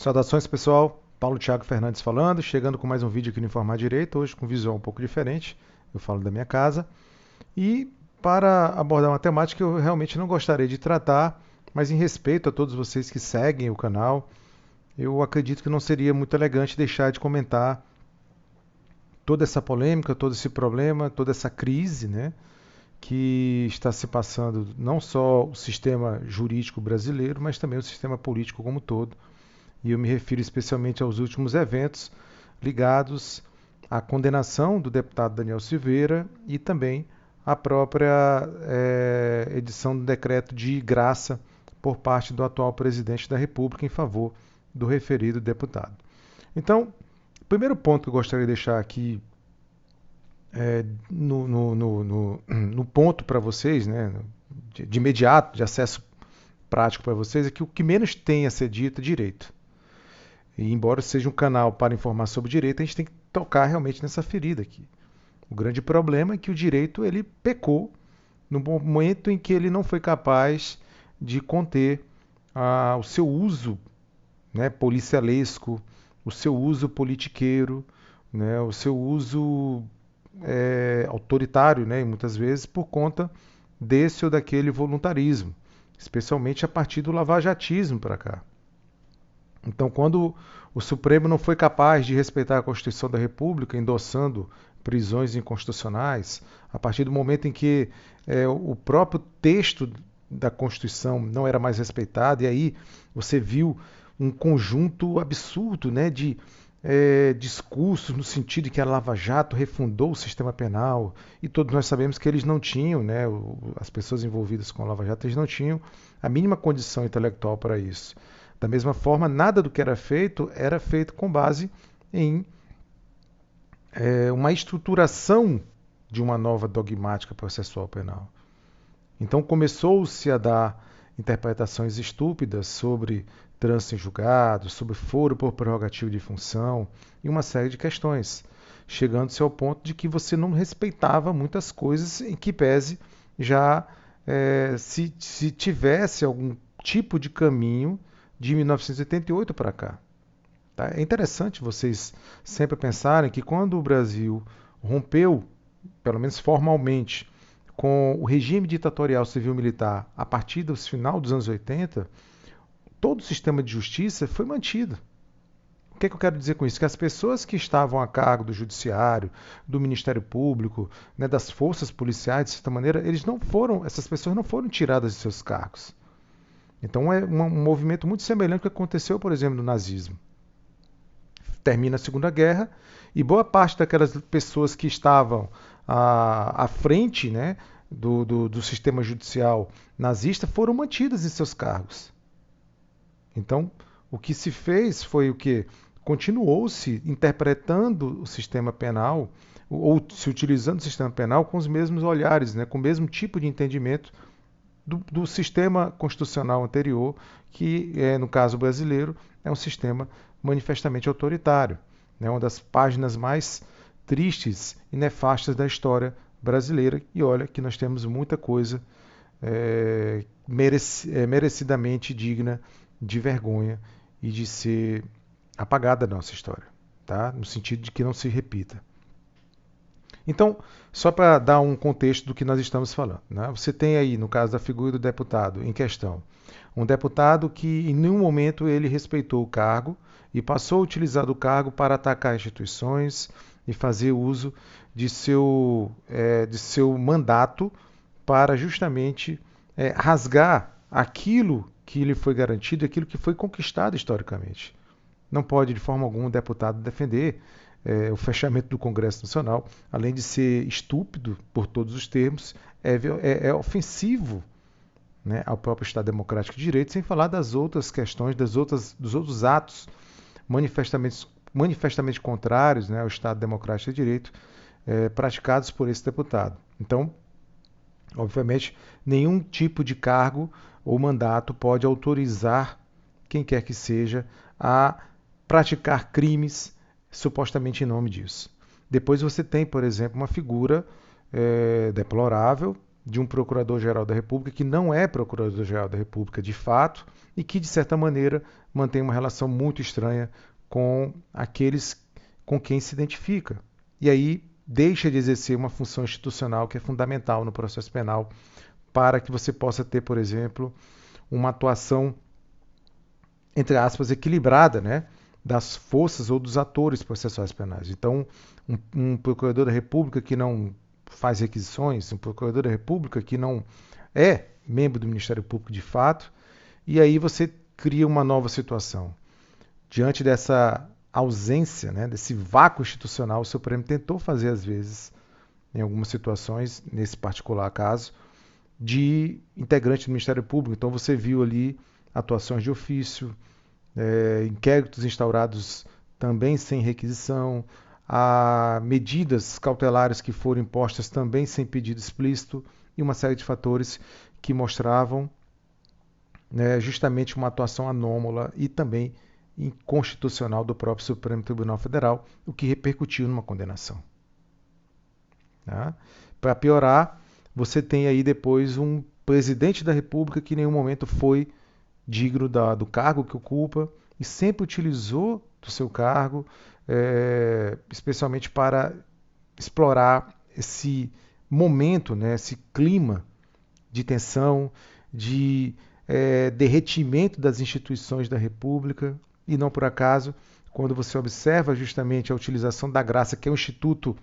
Saudações, pessoal. Paulo Thiago Fernandes falando, chegando com mais um vídeo aqui no Informar Direito, hoje com um visual um pouco diferente. Eu falo da minha casa. E para abordar uma temática que eu realmente não gostaria de tratar, mas em respeito a todos vocês que seguem o canal, eu acredito que não seria muito elegante deixar de comentar toda essa polêmica, todo esse problema, toda essa crise, né, que está se passando não só o sistema jurídico brasileiro, mas também o sistema político como um todo. E eu me refiro especialmente aos últimos eventos ligados à condenação do deputado Daniel Silveira e também à própria edição do decreto de graça por parte do atual presidente da República em favor do referido deputado. Então, o primeiro ponto que eu gostaria de deixar aqui no ponto para vocês, né, de imediato, de acesso prático para vocês, é que o que menos tem a ser dito é direito. E embora seja um canal para informar sobre direito, a gente tem que tocar realmente nessa ferida aqui. O grande problema é que o direito ele pecou no momento em que ele não foi capaz de conter o seu uso, né, policialesco, o seu uso politiqueiro, né, o seu uso autoritário, né, muitas vezes por conta desse ou daquele voluntarismo, especialmente a partir do lavajatismo para cá. Então, quando o Supremo não foi capaz de respeitar a Constituição da República, endossando prisões inconstitucionais, a partir do momento em que o próprio texto da Constituição não era mais respeitado, e aí você viu um conjunto absurdo, né, de discursos no sentido de que a Lava Jato refundou o sistema penal, e todos nós sabemos que eles não tinham, né, as pessoas envolvidas com a Lava Jato, eles não tinham a mínima condição intelectual para isso. Da mesma forma, nada do que era feito com base em uma estruturação de uma nova dogmática processual penal. Então começou-se a dar interpretações estúpidas sobre trânsito em julgado, sobre foro por prerrogativa de função e uma série de questões, chegando-se ao ponto de que você não respeitava muitas coisas em que pese já se tivesse algum tipo de caminho de 1988 para cá. Tá? É interessante vocês sempre pensarem que quando o Brasil rompeu, pelo menos formalmente, com o regime ditatorial civil-militar a partir do final dos anos 80, todo o sistema de justiça foi mantido. O que é que eu quero dizer com isso? Que as pessoas que estavam a cargo do judiciário, do Ministério Público, né, das forças policiais, de certa maneira, essas pessoas não foram tiradas de seus cargos. Então é um movimento muito semelhante ao que aconteceu, por exemplo, no nazismo. Termina a Segunda Guerra e boa parte daquelas pessoas que estavam à frente, né, do sistema judicial nazista foram mantidas em seus cargos. Então, o que se fez foi o que continuou-se interpretando o sistema penal ou se utilizando o sistema penal com os mesmos olhares, né, com o mesmo tipo de entendimento do sistema constitucional anterior, que, no caso brasileiro, é um sistema manifestamente autoritário. Né? Uma das páginas mais tristes e nefastas da história brasileira. E olha que nós temos muita coisa merecidamente digna de vergonha e de ser apagada da nossa história, tá? No sentido de que não se repita. Então, só para dar um contexto do que nós estamos falando, né? Você tem aí, no caso da figura do deputado em questão, um deputado que em nenhum momento ele respeitou o cargo e passou a utilizar o cargo para atacar instituições e fazer uso de seu mandato para justamente rasgar aquilo que lhe foi garantido, aquilo que foi conquistado historicamente. Não pode, de forma alguma, o deputado defender o fechamento do Congresso Nacional, além de ser estúpido por todos os termos, é ofensivo, né, ao próprio Estado Democrático de Direito, sem falar das outras questões, dos outros atos manifestamente contrários, né, ao Estado Democrático de Direito praticados por esse deputado. Então, obviamente, nenhum tipo de cargo ou mandato pode autorizar quem quer que seja a praticar crimes supostamente em nome disso. Depois você tem, por exemplo, uma figura deplorável, de um Procurador-Geral da República que não é Procurador-Geral da República de fato e que, de certa maneira, mantém uma relação muito estranha com aqueles com quem se identifica. E aí deixa de exercer uma função institucional que é fundamental no processo penal para que você possa ter, por exemplo, uma atuação, entre aspas, equilibrada, né, das forças ou dos atores processuais penais. Então, um procurador da República que não faz requisições, um procurador da República que não é membro do Ministério Público de fato, e aí você cria uma nova situação. Diante dessa ausência, né, desse vácuo institucional, o Supremo tentou fazer, às vezes, em algumas situações, nesse particular caso, de integrante do Ministério Público. Então você viu ali atuações de ofício, inquéritos instaurados também sem requisição, a medidas cautelares que foram impostas também sem pedido explícito e uma série de fatores que mostravam, né, justamente uma atuação anômala e também inconstitucional do próprio Supremo Tribunal Federal, o que repercutiu numa condenação. Tá? Para piorar, você tem aí depois um presidente da República que em nenhum momento foi digno do cargo que ocupa e sempre utilizou do seu cargo, especialmente para explorar esse momento, né, esse clima de tensão, de derretimento das instituições da República, e não por acaso, quando você observa justamente a utilização da graça, que é um instituto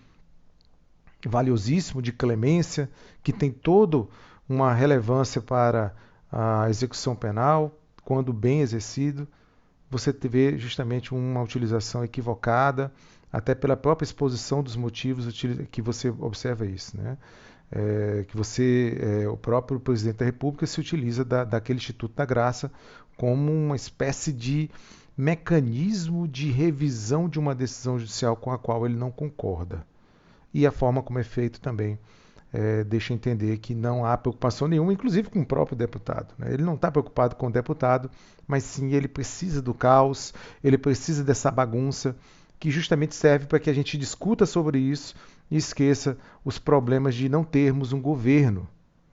valiosíssimo de clemência, que tem toda uma relevância para a execução penal, quando bem exercido, você vê justamente uma utilização equivocada, até pela própria exposição dos motivos que você observa isso, né? O próprio presidente da República se utiliza daquele Instituto da Graça como uma espécie de mecanismo de revisão de uma decisão judicial com a qual ele não concorda. E a forma como é feito também deixa entender que não há preocupação nenhuma, inclusive com o próprio deputado, né? Ele não está preocupado com o deputado, mas sim ele precisa do caos, ele precisa dessa bagunça, que justamente serve para que a gente discuta sobre isso e esqueça os problemas de não termos um governo,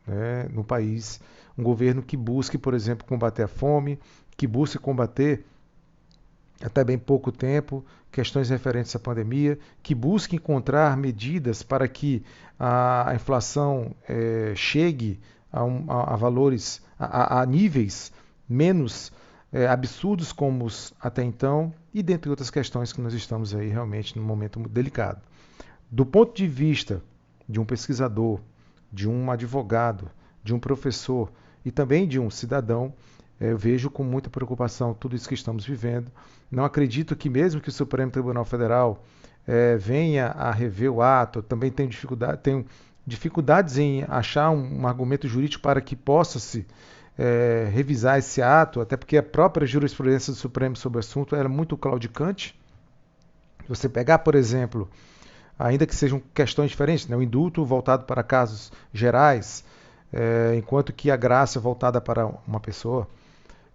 né, no país, um governo que busque, por exemplo, combater a fome, que busque combater até bem pouco tempo, questões referentes à pandemia, que busque encontrar medidas para que a inflação chegue a valores, a níveis menos absurdos como os até então, e dentre outras questões que nós estamos aí realmente num momento muito delicado. Do ponto de vista de um pesquisador, de um advogado, de um professor e também de um cidadão, eu vejo com muita preocupação tudo isso que estamos vivendo. Não acredito que mesmo que o Supremo Tribunal Federal venha a rever o ato, também tenho dificuldades em achar um argumento jurídico para que possa-se revisar esse ato, até porque a própria jurisprudência do Supremo sobre o assunto era muito claudicante. Você pegar, por exemplo, ainda que sejam questões diferentes, né, o indulto voltado para casos gerais, enquanto que a graça voltada para uma pessoa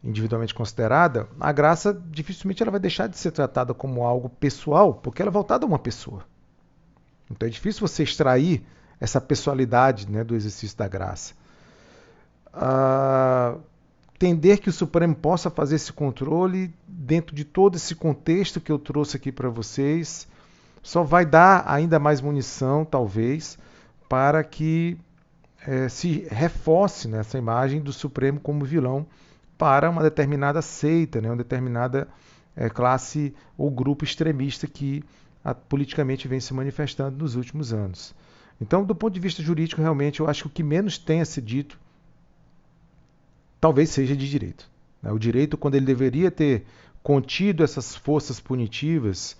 individualmente considerada, a graça dificilmente ela vai deixar de ser tratada como algo pessoal, porque ela é voltada a uma pessoa. Então é difícil você extrair essa pessoalidade, né, do exercício da graça. Entender que o Supremo possa fazer esse controle dentro de todo esse contexto que eu trouxe aqui para vocês, só vai dar ainda mais munição, talvez, para que se reforce, né, essa imagem do Supremo como vilão para uma determinada seita, né, uma determinada classe ou grupo extremista que politicamente vem se manifestando nos últimos anos. Então, do ponto de vista jurídico, realmente, eu acho que o que menos tenha se dito talvez seja de direito. O direito, quando ele deveria ter contido essas forças punitivas,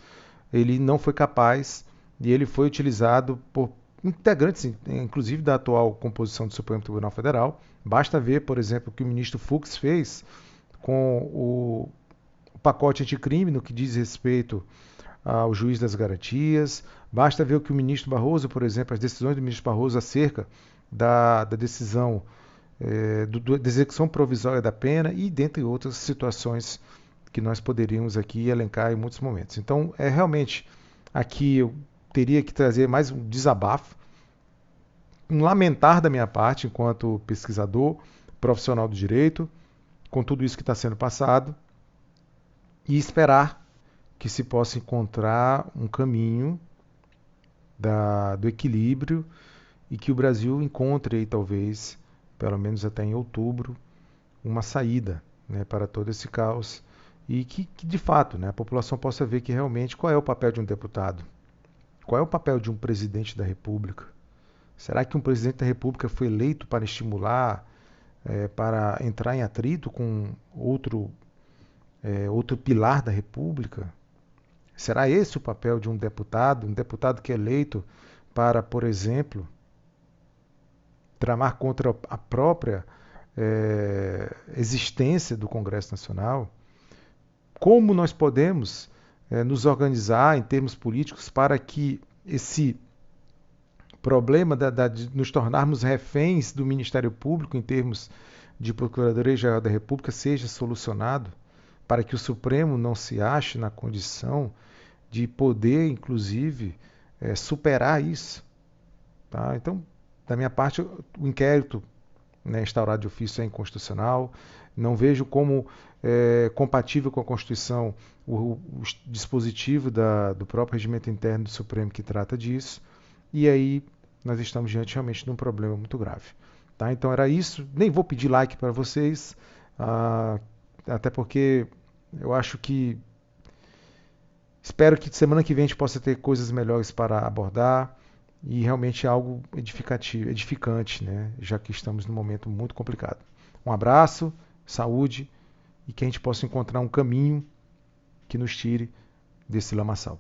ele não foi capaz e ele foi utilizado por integrantes, inclusive da atual composição do Supremo Tribunal Federal. Basta ver, por exemplo, o que o ministro Fux fez com o pacote anticrime no que diz respeito ao juiz das garantias. Basta ver o que o ministro Barroso, por exemplo, as decisões do ministro Barroso acerca da decisão da execução provisória da pena e dentre outras situações que nós poderíamos aqui elencar em muitos momentos. Então, realmente, aqui eu teria que trazer mais um desabafo um lamentar da minha parte, enquanto pesquisador, profissional do direito, com tudo isso que está sendo passado, e esperar que se possa encontrar um caminho do equilíbrio e que o Brasil encontre aí, talvez, pelo menos até em outubro, uma saída, né, para todo esse caos e que de fato, né, a população possa ver que realmente qual é o papel de um deputado, qual é o papel de um presidente da República. Será que um presidente da República foi eleito para estimular, para entrar em atrito com outro pilar da República? Será esse o papel de um deputado que é eleito para, por exemplo, tramar contra a própria existência do Congresso Nacional? Como nós podemos nos organizar em termos políticos para que esse problema de nos tornarmos reféns do Ministério Público em termos de Procuradoria-Geral da República seja solucionado, para que o Supremo não se ache na condição de poder, inclusive, superar isso. Tá? Então, da minha parte, o inquérito, né, instaurado de ofício é inconstitucional. Não vejo como compatível com a Constituição o dispositivo do próprio regimento interno do Supremo que trata disso. E aí nós estamos diante realmente de um problema muito grave. Tá? Então era isso. Nem vou pedir like para vocês, até porque eu acho que espero que semana que vem a gente possa ter coisas melhores para abordar e realmente algo edificante, né? Já que estamos num momento muito complicado. Um abraço, saúde e que a gente possa encontrar um caminho que nos tire desse lamaçal.